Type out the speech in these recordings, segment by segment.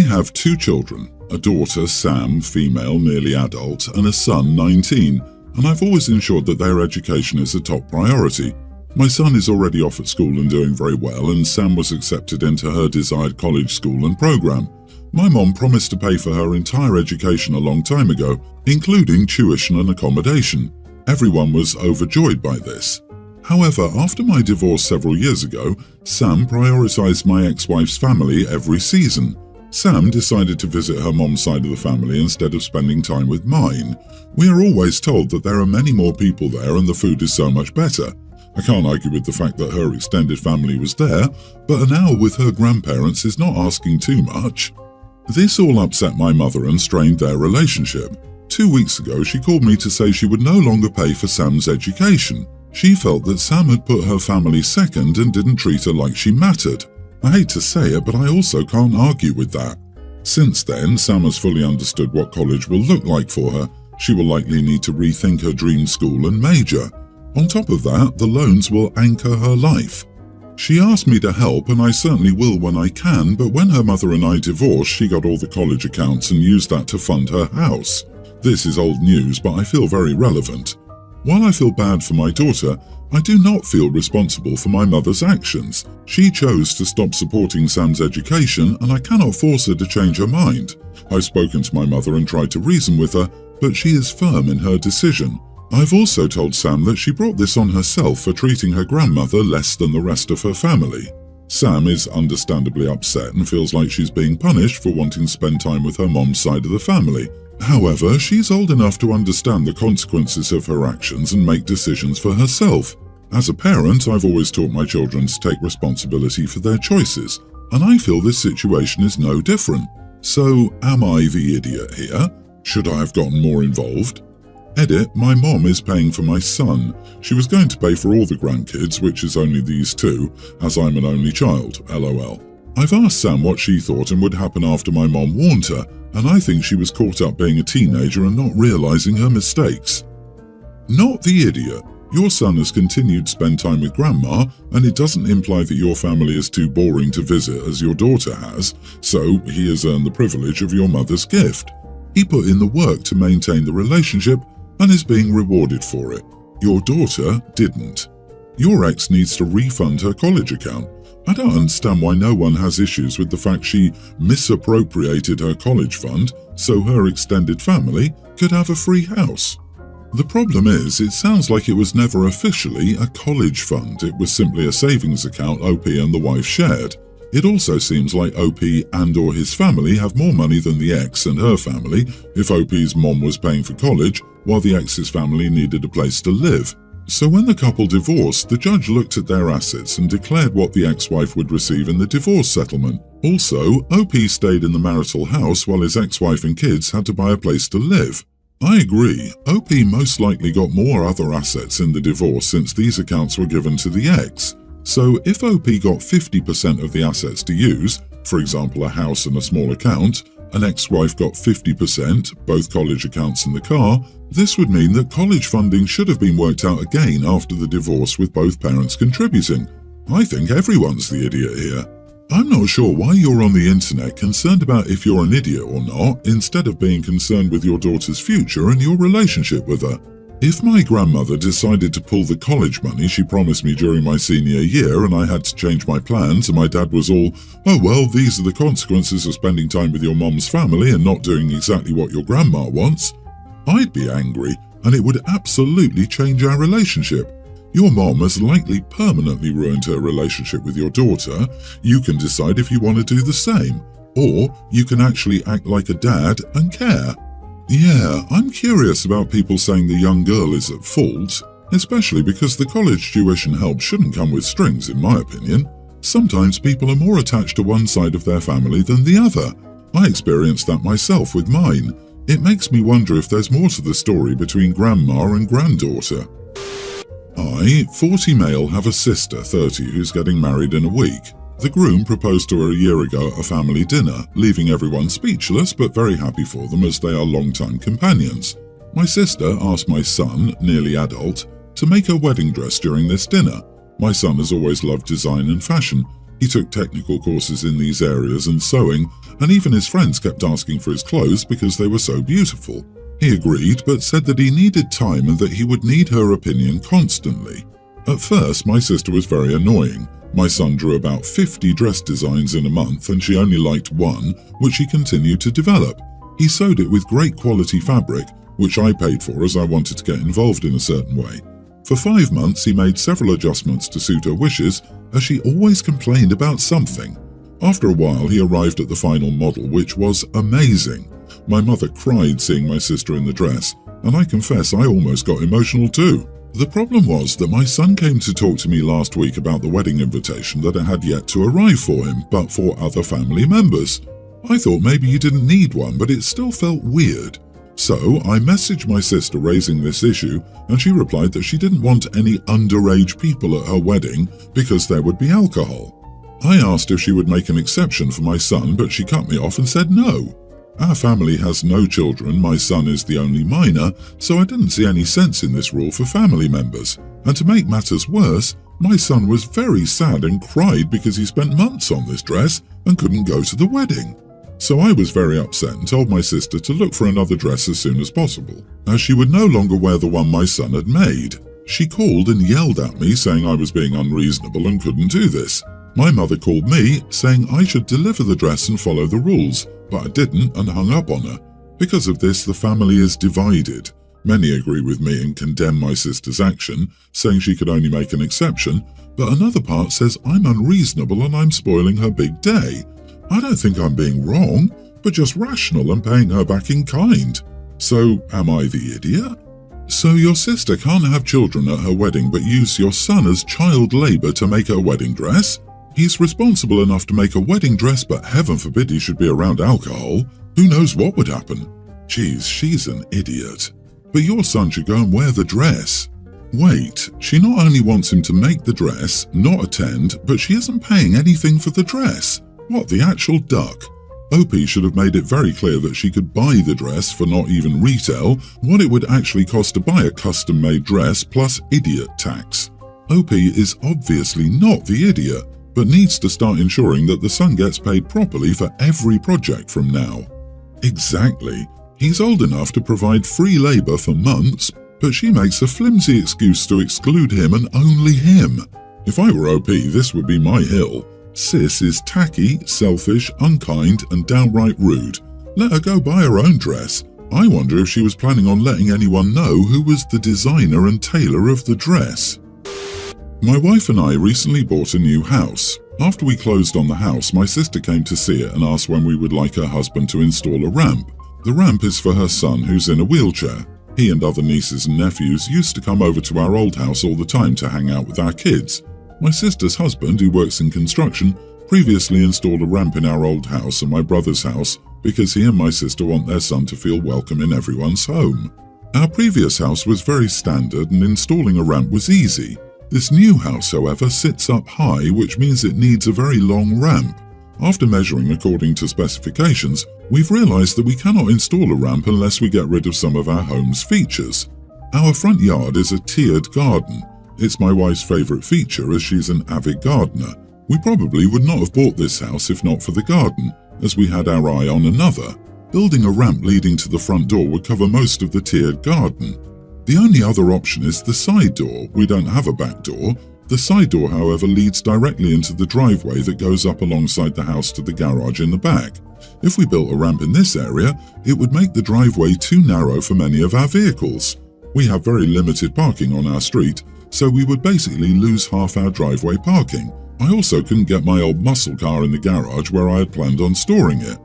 have 2 children, a daughter, Sam, female, nearly adult, and a son, 19, and I've always ensured that their education is a top priority. My son is already off at school and doing very well, and Sam was accepted into her desired college school and program. My mom promised to pay for her entire education a long time ago, including tuition and accommodation. Everyone was overjoyed by this. However, after my divorce several years ago, Sam prioritized my ex-wife's family every season. Sam decided to visit her mom's side of the family instead of spending time with mine. We are always told that there are many more people there and the food is so much better. I can't argue with the fact that her extended family was there, but an hour with her grandparents is not asking too much. This all upset my mother and strained their relationship. 2 weeks ago, she called me to say she would no longer pay for Sam's education. She felt that Sam had put her family second and didn't treat her like she mattered. I hate to say it, but I also can't argue with that. Since then, Sam has fully understood what college will look like for her. She will likely need to rethink her dream school and major. On top of that, the loans will anchor her life. She asked me to help, and I certainly will when I can, but when her mother and I divorced, she got all the college accounts and used that to fund her house. This is old news, but I feel very relevant. While I feel bad for my daughter, I do not feel responsible for my mother's actions. She chose to stop supporting Sam's education, and I cannot force her to change her mind. I've spoken to my mother and tried to reason with her, but she is firm in her decision. I've also told Sam that she brought this on herself for treating her grandmother less than the rest of her family. Sam is understandably upset and feels like she's being punished for wanting to spend time with her mom's side of the family. However, she's old enough to understand the consequences of her actions and make decisions for herself. As a parent, I've always taught my children to take responsibility for their choices, and I feel this situation is no different. So, am I the idiot here? Should I have gotten more involved? Edit, my mom is paying for my son. She was going to pay for all the grandkids, which is only these 2, as I'm an only child, lol. I've asked Sam what she thought and would happen after my mom warned her, and I think she was caught up being a teenager and not realizing her mistakes. Not the idiot. Your son has continued to spend time with grandma, and it doesn't imply that your family is too boring to visit as your daughter has, so he has earned the privilege of your mother's gift. He put in the work to maintain the relationship and is being rewarded for it. Your daughter didn't. Your ex needs to refund her college account. I don't understand why no one has issues with the fact she misappropriated her college fund so her extended family could have a free house. The problem is, it sounds like it was never officially a college fund. It was simply a savings account OP and the wife shared. It also seems like OP and/or his family have more money than the ex and her family if OP's mom was paying for college while the ex's family needed a place to live. So when the couple divorced, the judge looked at their assets and declared what the ex-wife would receive in the divorce settlement. Also, OP stayed in the marital house while his ex-wife and kids had to buy a place to live. I agree, OP most likely got more other assets in the divorce since these accounts were given to the ex. So if OP got 50% of the assets to use, for example a house and a small account, an ex-wife got 50%, both college accounts and the car, this would mean that college funding should have been worked out again after the divorce with both parents contributing. I think everyone's the idiot here. I'm not sure why you're on the internet concerned about if you're an idiot or not, instead of being concerned with your daughter's future and your relationship with her. If my grandmother decided to pull the college money she promised me during my senior year and I had to change my plans and my dad was all, "Oh well, these are the consequences of spending time with your mom's family and not doing exactly what your grandma wants," I'd be angry and it would absolutely change our relationship. Your mom has likely permanently ruined her relationship with your daughter. You can decide if you want to do the same, or you can actually act like a dad and care. Yeah, I'm curious about people saying the young girl is at fault, especially because the college tuition help shouldn't come with strings, in my opinion. Sometimes people are more attached to one side of their family than the other. I experienced that myself with mine. It makes me wonder if there's more to the story between grandma and granddaughter. I, 40 male, have a sister, 30, who's getting married in a week. The groom proposed to her a year ago at a family dinner, leaving everyone speechless but very happy for them as they are long-time companions. My sister asked my son, nearly adult, to make her wedding dress during this dinner. My son has always loved design and fashion, He took technical courses in these areas and sewing, and even his friends kept asking for his clothes because they were so beautiful. He agreed, but said that he needed time and that he would need her opinion constantly. At first, my sister was very annoying. My son drew about 50 dress designs in a month and she only liked one, which he continued to develop. He sewed it with great quality fabric, which I paid for as I wanted to get involved in a certain way. For 5 months, he made several adjustments to suit her wishes, as she always complained about something. After a while, he arrived at the final model, which was amazing. My mother cried seeing my sister in the dress, and I confess I almost got emotional too. The problem was that my son came to talk to me last week about the wedding invitation that had yet to arrive for him, but for other family members. I thought maybe he didn't need one, but it still felt weird. So I messaged my sister raising this issue, and she replied that she didn't want any underage people at her wedding because there would be alcohol. I asked if she would make an exception for my son, but she cut me off and said no. Our family has no children, my son is the only minor, so I didn't see any sense in this rule for family members. And to make matters worse, my son was very sad and cried because he spent months on this dress and couldn't go to the wedding. So I was very upset and told my sister to look for another dress as soon as possible, as she would no longer wear the one my son had made. She called and yelled at me saying I was being unreasonable and couldn't do this. My mother called me saying I should deliver the dress and follow the rules, but I didn't and hung up on her. Because of this, the family is divided. Many agree with me and condemn my sister's action, saying she could only make an exception, but another part says I'm unreasonable and I'm spoiling her big day. I don't think I'm being wrong, but just rational and paying her back in kind. So, am I the idiot? So your sister can't have children at her wedding but use your son as child labor to make her wedding dress? He's responsible enough to make a wedding dress, but heaven forbid he should be around alcohol. Who knows what would happen? Geez, she's an idiot. But your son should go and wear the dress. Wait, she not only wants him to make the dress, not attend, but she isn't paying anything for the dress. What the actual duck? OP should have made it very clear that she could buy the dress for not even retail, what it would actually cost to buy a custom-made dress plus idiot tax. OP is obviously not the idiot, but needs to start ensuring that the son gets paid properly for every project from now. Exactly. He's old enough to provide free labor for months, but she makes a flimsy excuse to exclude him and only him. If I were OP, this would be my hill. Sis is tacky, selfish, unkind, and downright rude. Let her go buy her own dress. I wonder if she was planning on letting anyone know who was the designer and tailor of the dress. My wife and I recently bought a new house. After we closed on the house, my sister came to see it and asked when we would like her husband to install a ramp. The ramp is for her son, who's in a wheelchair. He and other nieces and nephews used to come over to our old house all the time to hang out with our kids. My sister's husband, who works in construction, previously installed a ramp in our old house and my brother's house because he and my sister want their son to feel welcome in everyone's home. Our previous house was very standard and installing a ramp was easy. This new house, however, sits up high, which means it needs a very long ramp. After measuring according to specifications, we've realized that we cannot install a ramp unless we get rid of some of our home's features. Our front yard is a tiered garden. It's my wife's favorite feature as she's an avid gardener. We probably would not have bought this house if not for the garden, as we had our eye on another. Building a ramp leading to the front door would cover most of the tiered garden. The only other option is the side door. We don't have a back door. The side door, however, leads directly into the driveway that goes up alongside the house to the garage in the back. If we built a ramp in this area, it would make the driveway too narrow for many of our vehicles. We have very limited parking on our street, so we would basically lose half our driveway parking. I also couldn't get my old muscle car in the garage where I had planned on storing it.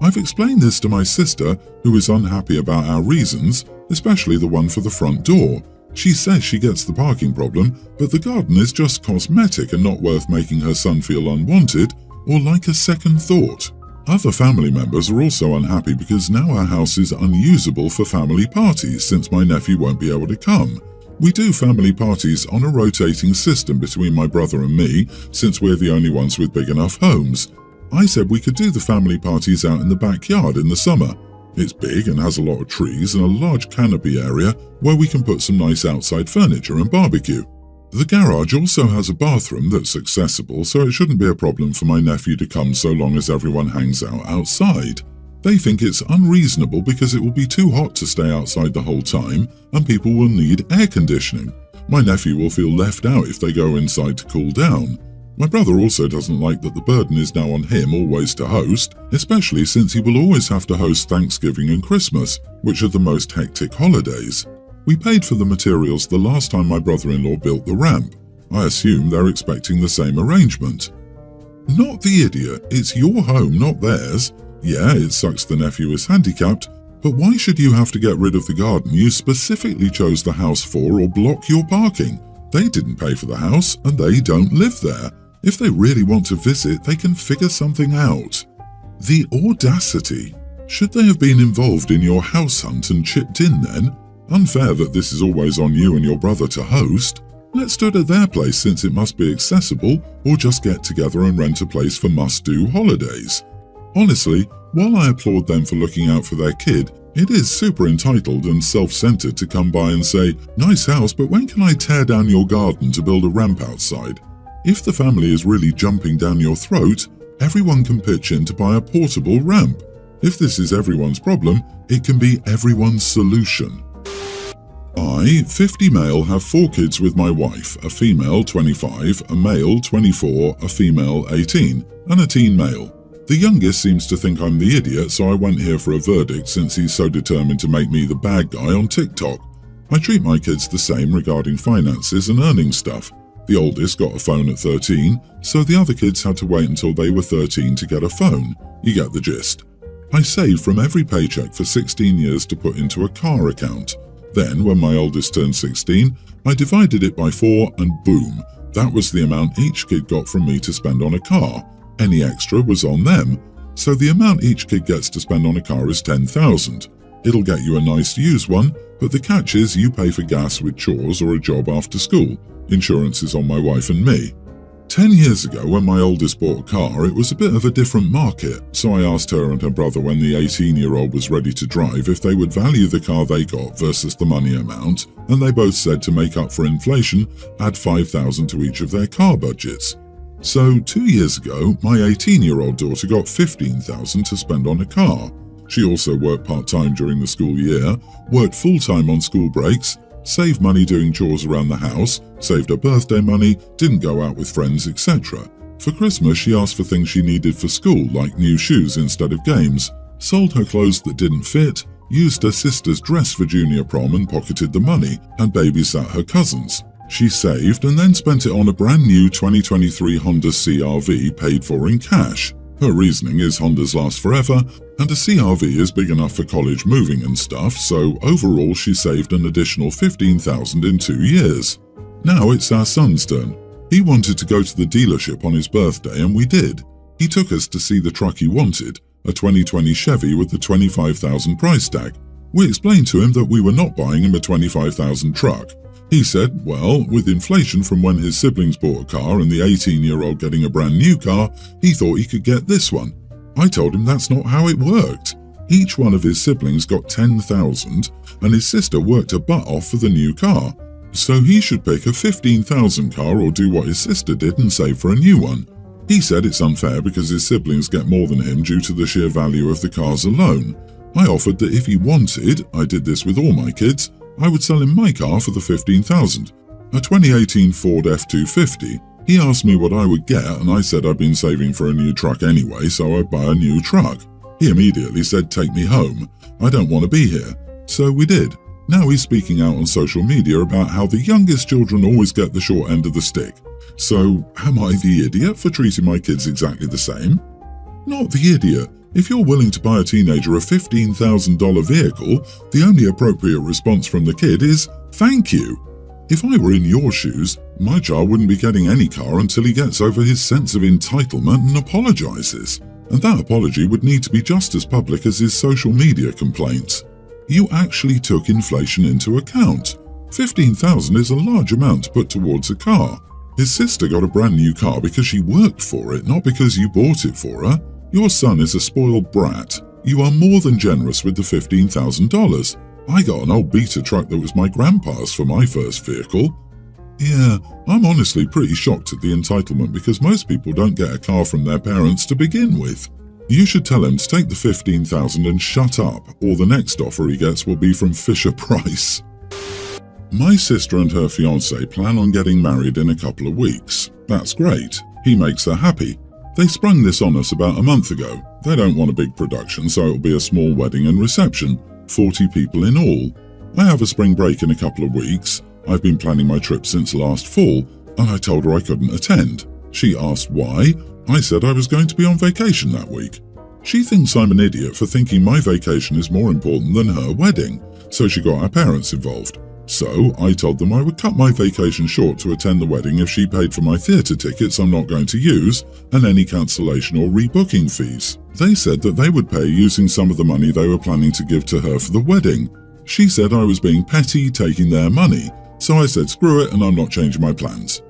I've explained this to my sister, who is unhappy about our reasons, especially the one for the front door. She says she gets the parking problem, but the garden is just cosmetic and not worth making her son feel unwanted or like a second thought. Other family members are also unhappy because now our house is unusable for family parties since my nephew won't be able to come. We do family parties on a rotating system between my brother and me since we're the only ones with big enough homes. I said we could do the family parties out in the backyard in the summer. It's big and has a lot of trees and a large canopy area where we can put some nice outside furniture and barbecue. The garage also has a bathroom that's accessible, so it shouldn't be a problem for my nephew to come so long as everyone hangs out outside. They think it's unreasonable because it will be too hot to stay outside the whole time and people will need air conditioning. My nephew will feel left out if they go inside to cool down. My brother also doesn't like that the burden is now on him always to host, especially since he will always have to host Thanksgiving and Christmas, which are the most hectic holidays. We paid for the materials the last time my brother-in-law built the ramp. I assume they're expecting the same arrangement. Not the idiot, it's your home, not theirs. Yeah, it sucks the nephew is handicapped, but why should you have to get rid of the garden you specifically chose the house for or block your parking? They didn't pay for the house and they don't live there. If they really want to visit, they can figure something out. The audacity. Should they have been involved in your house hunt and chipped in then? Unfair that this is always on you and your brother to host. Let's do it at their place since it must be accessible, or just get together and rent a place for must-do holidays. Honestly, while I applaud them for looking out for their kid, it is super entitled and self-centered to come by and say, "Nice house, but when can I tear down your garden to build a ramp outside?" If the family is really jumping down your throat, everyone can pitch in to buy a portable ramp. If this is everyone's problem, it can be everyone's solution. I, 50 male, have 4 kids with my wife, a female 25, a male 24, a female 18, and a teen male. The youngest seems to think I'm the idiot, so I went here for a verdict since he's so determined to make me the bad guy on TikTok. I treat my kids the same regarding finances and earning stuff. The oldest got a phone at 13, so the other kids had to wait until they were 13 to get a phone. You get the gist. I saved from every paycheck for 16 years to put into a car account. Then, when my oldest turned 16, I divided it by 4 and boom, that was the amount each kid got from me to spend on a car. Any extra was on them. So the amount each kid gets to spend on a car is $10,000. It'll get you a nice used one, but the catch is you pay for gas with chores or a job after school. Insurance is on my wife and me. 10 years ago, when my oldest bought a car, it was a bit of a different market, so I asked her and her brother when the 18-year-old was ready to drive if they would value the car they got versus the money amount, and they both said to make up for inflation, add $5,000 to each of their car budgets. So 2 years ago, my 18-year-old daughter got $15,000 to spend on a car. She also worked part-time during the school year, worked full-time on school breaks, saved money doing chores around the house, saved her birthday money, didn't go out with friends, etc. For Christmas, she asked for things she needed for school, like new shoes instead of games, sold her clothes that didn't fit, used her sister's dress for junior prom and pocketed the money, and babysat her cousins. She saved and then spent it on a brand new 2023 Honda CR-V paid for in cash. Her reasoning is Hondas last forever, and a CR-V is big enough for college moving and stuff, so overall she saved an additional $15,000 in 2 years. Now it's our son's turn. He wanted to go to the dealership on his birthday and we did. He took us to see the truck he wanted, a 2020 Chevy with the $25,000 price tag. We explained to him that we were not buying him a $25,000 truck. He said, well, with inflation from when his siblings bought a car and the 18-year-old getting a brand new car, he thought he could get this one. I told him that's not how it worked. Each one of his siblings got $10,000 and his sister worked her butt off for the new car. So he should pick a $15,000 car or do what his sister did and save for a new one. He said it's unfair because his siblings get more than him due to the sheer value of the cars alone. I offered that if he wanted, I did this with all my kids, I would sell him my car for the $15,000, a 2018 Ford F-250. He asked me what I would get and I said I'd been saving for a new truck anyway, so I'd buy a new truck. He immediately said, take me home. I don't want to be here. So we did. Now he's speaking out on social media about how the youngest children always get the short end of the stick. So am I the idiot for treating my kids exactly the same? Not the idiot. If you're willing to buy a teenager a $15,000 vehicle, the only appropriate response from the kid is, thank you. If I were in your shoes, my child wouldn't be getting any car until he gets over his sense of entitlement and apologizes. And that apology would need to be just as public as his social media complaints. You actually took inflation into account. $15,000 is a large amount to put towards a car. His sister got a brand new car because she worked for it, not because you bought it for her. Your son is a spoiled brat. You are more than generous with the $15,000. I got an old beater truck that was my grandpa's for my first vehicle. Yeah, I'm honestly pretty shocked at the entitlement because most people don't get a car from their parents to begin with. You should tell him to take the $15,000 and shut up, or the next offer he gets will be from Fisher Price. My sister and her fiancé plan on getting married in a couple of weeks. That's great. He makes her happy. They sprung this on us about a month ago. They don't want a big production, so it'll be a small wedding and reception, 40 people in all. I have a spring break in a couple of weeks. I've been planning my trip since last fall, and I told her I couldn't attend. She asked why. I said I was going to be on vacation that week. She thinks I'm an idiot for thinking my vacation is more important than her wedding, so she got her parents involved. So I told them I would cut my vacation short to attend the wedding if she paid for my theatre tickets I'm not going to use and any cancellation or rebooking fees. They said that they would pay using some of the money they were planning to give to her for the wedding. She said I was being petty, taking their money, so I said screw it and I'm not changing my plans.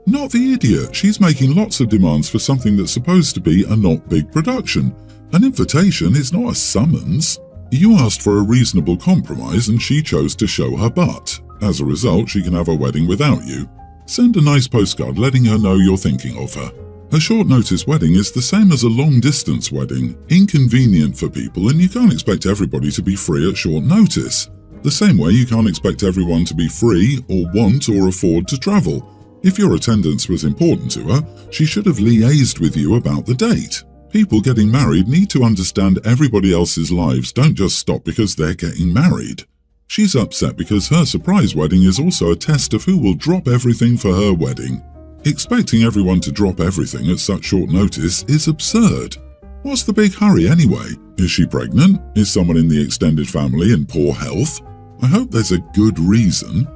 Not the idiot, she's making lots of demands for something that's supposed to be a not big production. An invitation is not a summons. You asked for a reasonable compromise and she chose to show her butt. As a result, she can have a wedding without you. Send a nice postcard letting her know you're thinking of her. A short-notice wedding is the same as a long-distance wedding, inconvenient for people, and you can't expect everybody to be free at short notice. The same way you can't expect everyone to be free or want or afford to travel. If your attendance was important to her, she should have liaised with you about the date. People getting married need to understand everybody else's lives don't just stop because they're getting married. She's upset because her surprise wedding is also a test of who will drop everything for her wedding. Expecting everyone to drop everything at such short notice is absurd. What's the big hurry anyway? Is she pregnant? Is someone in the extended family in poor health? I hope there's a good reason.